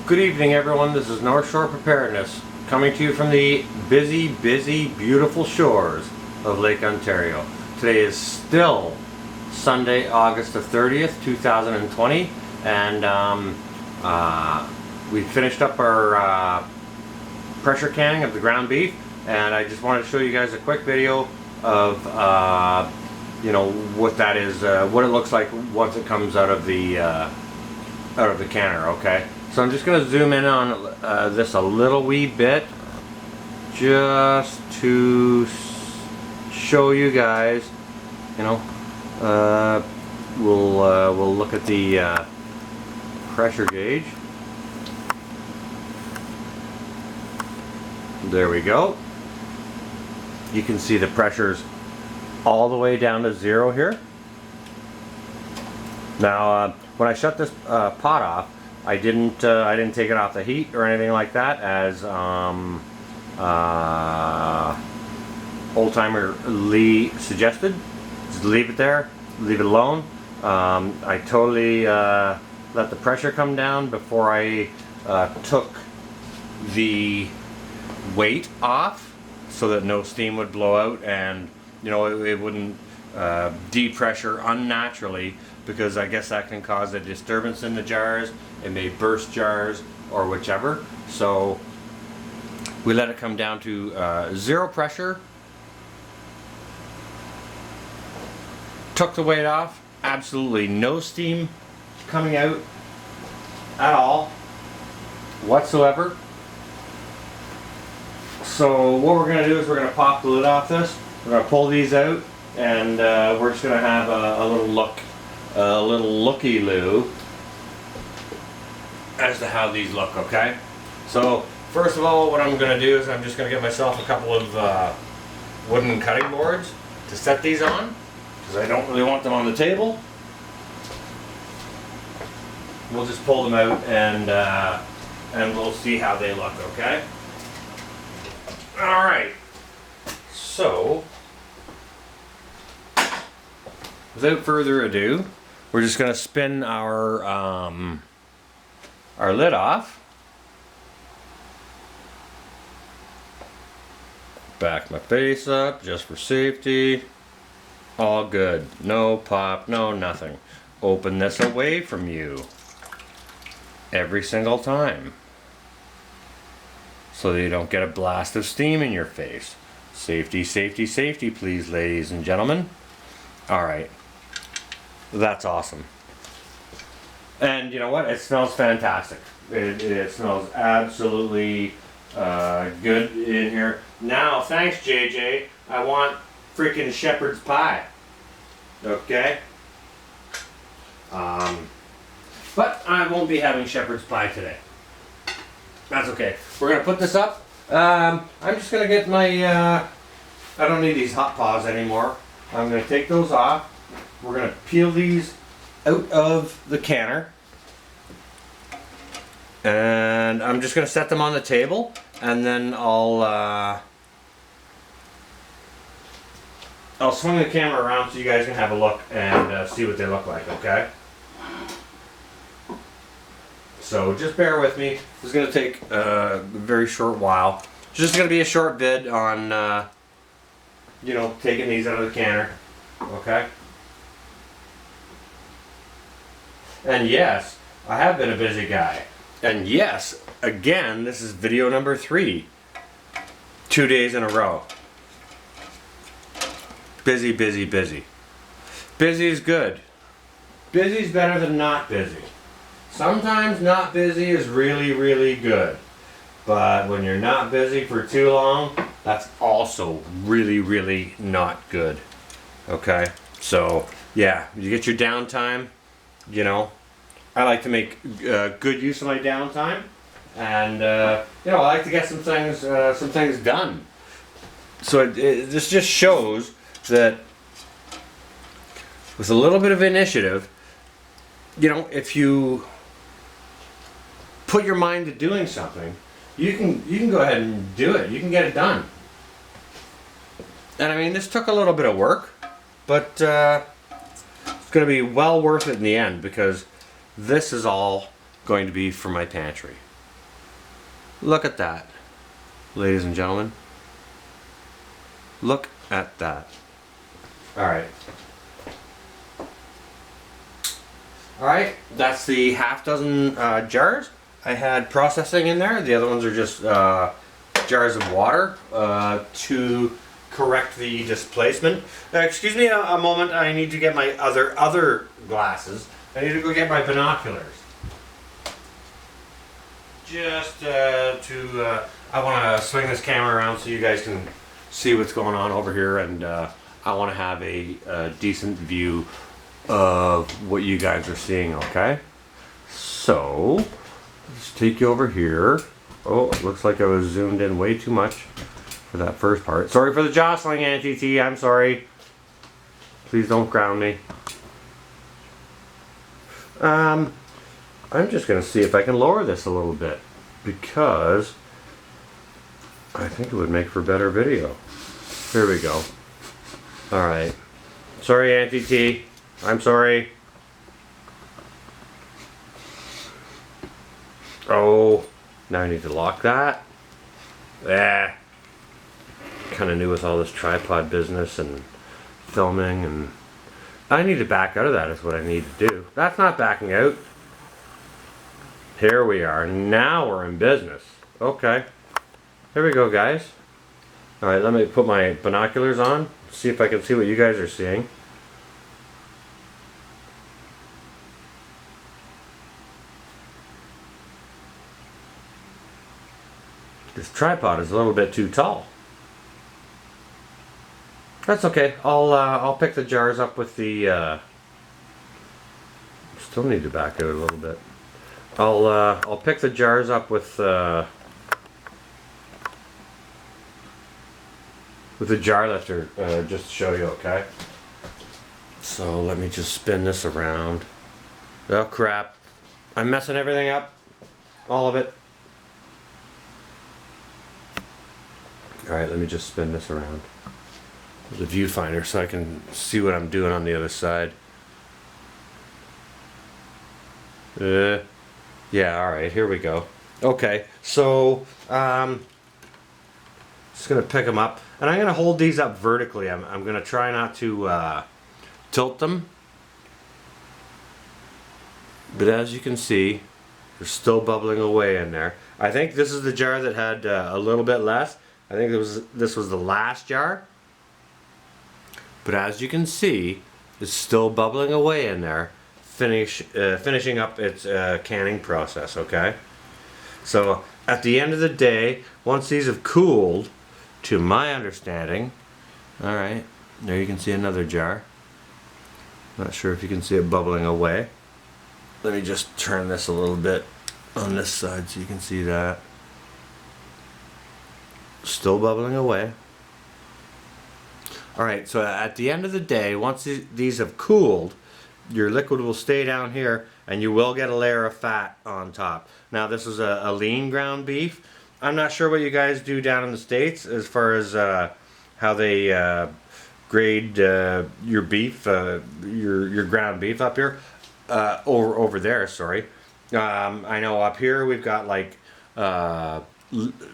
Good evening, everyone. This is North Shore Preparedness, coming to you from the busy, beautiful shores of Lake Ontario. Today is still Sunday, August the 30th, 2020, and we finished up our pressure canning of the ground beef, and I just wanted to show you guys a quick video of what that is, what it looks like once it comes out of the canner. Okay. So I'm just going to zoom in on this a little wee bit, just to show you guys. We'll look at the pressure gauge. There we go. You can see the pressure's all the way down to 0 here. Now, when I shut this pot off, I didn't take it off the heat or anything like that, as Old Timer Lee suggested. Just leave it there, leave it alone. I totally let the pressure come down before I took the weight off, so that no steam would blow out and it wouldn't depressure unnaturally, because I guess that can cause a disturbance in the jars. It may burst jars or whichever. So we let it come down to 0 pressure. Took the weight off. Absolutely no steam coming out at all whatsoever. So what we're going to do is we're going to pop the lid off this. We're going to pull these out, and we're just going to have a little look, a little looky-loo as to how these look. Okay, so first of all, what I'm going to do is I'm just going to get myself a couple of wooden cutting boards to set these on, because I don't really want them on the table. We'll just pull them out and we'll see how they look. Okay. All right. So, without further ado, we're just going to spin our lid off. Back my face up just for safety. All good. No pop, no nothing. Open this away from you every single time, so that you don't get a blast of steam in your face. Safety, safety, safety, please, ladies and gentlemen. Alright. That's awesome. And you know what? It smells fantastic. It smells absolutely good in here. Now, thanks, JJ. I want freaking shepherd's pie. Okay? But I won't be having shepherd's pie today. That's okay. We're going to put this up. I'm just going to get my, I don't need these hot paws anymore. I'm going to take those off. We're going to peel these out of the canner. And I'm just going to set them on the table. And then I'll swing the camera around so you guys can have a look and see what they look like, okay? So just bear with me. This is going to take a very short while. It's just going to be a short vid on, taking these out of the canner. Okay? And yes, I have been a busy guy. And yes, again, this is video number 3. 2 days in a row. Busy, busy, busy. Busy is good. Busy is better than not busy. Sometimes not busy is really, really good. But when you're not busy for too long, that's also really, really not good. Okay? So, yeah, you get your downtime, I like to make good use of my downtime. And, I like to get some things done. So this just shows that with a little bit of initiative, if you put your mind to doing something, you can go ahead and do it. You can get it done. And I mean, this took a little bit of work, but it's going to be well worth it in the end, because this is all going to be for my pantry. Look at that, ladies and gentlemen. Look at that. Alright. Alright, that's the half dozen jars I had processing in there. The other ones are just jars of water to correct the displacement. Excuse me a moment, I need to get my other glasses. I need to go get my binoculars. Just I want to swing this camera around so you guys can see what's going on over here, and I want to have a decent view of what you guys are seeing, okay? So, let's take you over here. Oh, it looks like I was zoomed in way too much for that first part. Sorry for the jostling, Auntie T, I'm sorry. Please don't ground me. I'm just going to see if I can lower this a little bit, because I think it would make for better video. Here we go. Alright. Sorry, Auntie T. I'm sorry. Oh, now I need to lock that. Kind of new with all this tripod business and filming, and I need to back out of that is what I need to do. That's not backing out. Here we are. Now we're in business. Okay. Here we go, guys. Alright, let me put my binoculars on. See if I can see what you guys are seeing. This tripod is a little bit too tall. That's okay. I'll pick the jars up with the. Still need to back out a little bit. I'll pick the jars up with the jar lifter just to show you. Okay. So let me just spin this around. Oh crap! I'm messing everything up. All of it. Alright, let me just spin this around with the viewfinder so I can see what I'm doing on the other side. Yeah, alright, here we go. Okay, so, just gonna pick them up, and I'm gonna hold these up vertically. I'm gonna try not to tilt them. But as you can see, they're still bubbling away in there. I think this is the jar that had a little bit less. I think this was the last jar. But as you can see, it's still bubbling away in there, finishing up its canning process, okay? So at the end of the day, once these have cooled, to my understanding, alright, there you can see another jar. Not sure if you can see it bubbling away. Let me just turn this a little bit on this side so you can see that. Still bubbling away. Alright, so at the end of the day, once these have cooled, your liquid will stay down here and you will get a layer of fat on top. Now this is a lean ground beef. I'm not sure what you guys do down in the States as far as how they grade your beef, your ground beef up here. Over there, sorry. I know up here we've got like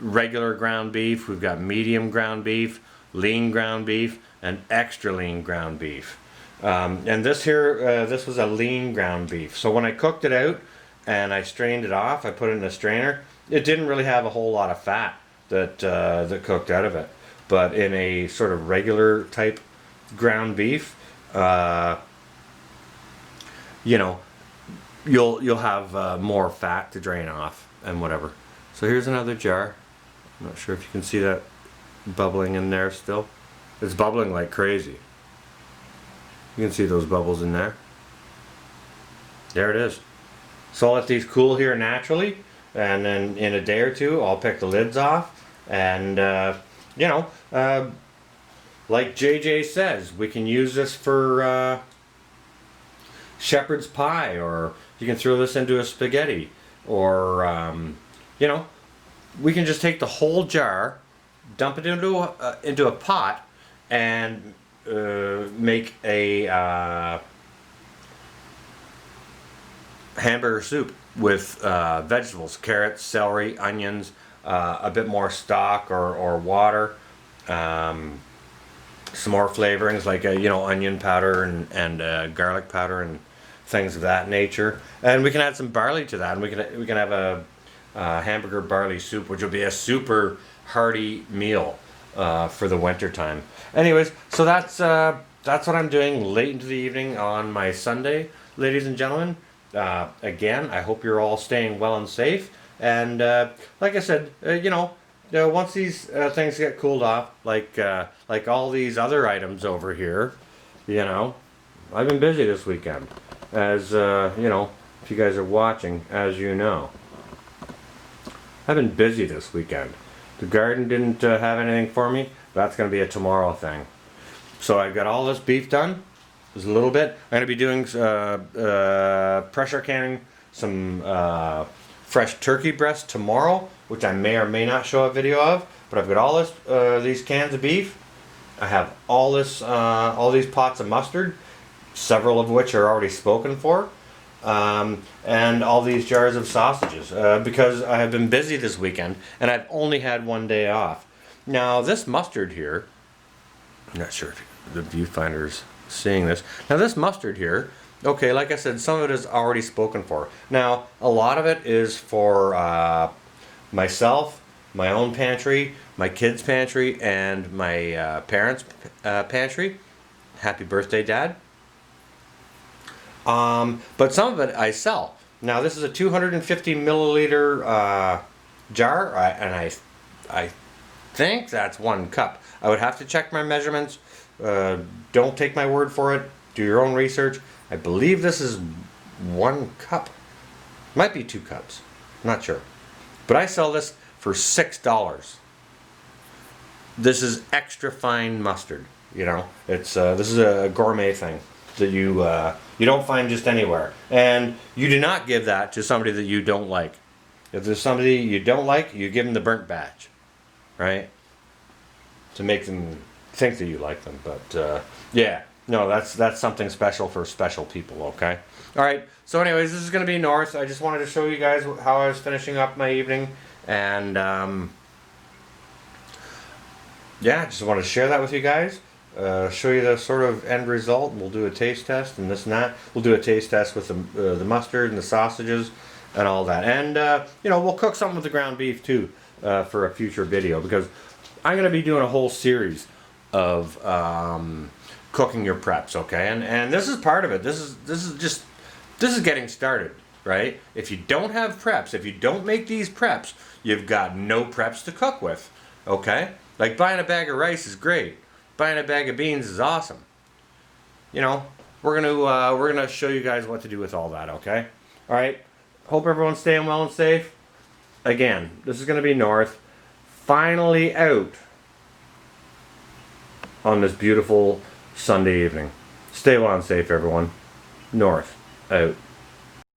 regular ground beef, we've got medium ground beef, lean ground beef, and extra lean ground beef. And this here, this was a lean ground beef. So when I cooked it out and I strained it off, I put it in a strainer, it didn't really have a whole lot of fat that cooked out of it. But in a sort of regular type ground beef, you know, you'll have more fat to drain off and whatever. So here's another jar. I'm not sure if you can see that bubbling in there still. It's bubbling like crazy. You can see those bubbles in there. There it is. So I'll let these cool here naturally, and then in a day or two I'll pick the lids off, and you know, like JJ says, we can use this for shepherd's pie, or you can throw this into a spaghetti, or you know, we can just take the whole jar, dump it into a pot, and make a hamburger soup with vegetables, carrots, celery, onions, a bit more stock or water. Some more flavorings like onion powder and garlic powder and things of that nature. And we can add some barley to that, and we can have a hamburger barley soup, which will be a super hearty meal for the winter time. Anyways, so that's what I'm doing late into the evening on my Sunday, ladies and gentlemen. Again, I hope you're all staying well and safe. And like I said, once these things get cooled off, like all these other items over here, I've been busy this weekend. As if you guys are watching, as you know, I've been busy this weekend. The garden didn't have anything for me. That's going to be a tomorrow thing. So I've got all this beef done. There's a little bit. I'm going to be doing pressure canning some fresh turkey breast tomorrow, which I may or may not show a video of. But I've got all this these cans of beef. I have all these pots of mustard, several of which are already spoken for, and all these jars of sausages because I have been busy this weekend and I've only had one day off. Now this mustard here, I'm not sure if the viewfinder's seeing this. Now this mustard here, okay, like I said, some of it is already spoken for. Now a lot of it is for myself, my own pantry, my kids' pantry, and my parents' pantry. Happy birthday, Dad. But some of it I sell. Now this is a 250 milliliter jar, and I think that's 1 cup. I would have to check my measurements. Don't take my word for it. Do your own research. I believe this is 1 cup. Might be 2 cups. I'm not sure. But I sell this for $6. This is extra fine mustard. It's this is a gourmet thing that you don't find just anywhere. And you do not give that to somebody that you don't like. If there's somebody you don't like, you give them the burnt badge, right? To make them think that you like them. But yeah, no, that's something special for special people. Okay. All right. So, anyways, this is going to be north. I just wanted to show you guys how I was finishing up my evening, and yeah, just wanted to share that with you guys. Show you the sort of end result. We'll do a taste test and this and that. We'll do a taste test with the mustard and the sausages and all that. And we'll cook something with the ground beef too for a future video, because I'm going to be doing a whole series of cooking your preps. Okay, and this is part of it. This is getting started, right? If you don't have preps, if you don't make these preps, you've got no preps to cook with. Okay, like buying a bag of rice is great. Buying a bag of beans is awesome. We're gonna show you guys what to do with all that. Okay. All right. Hope everyone's staying well and safe. Again, this is gonna be north. Finally out on this beautiful Sunday evening. Stay well and safe, everyone. North out.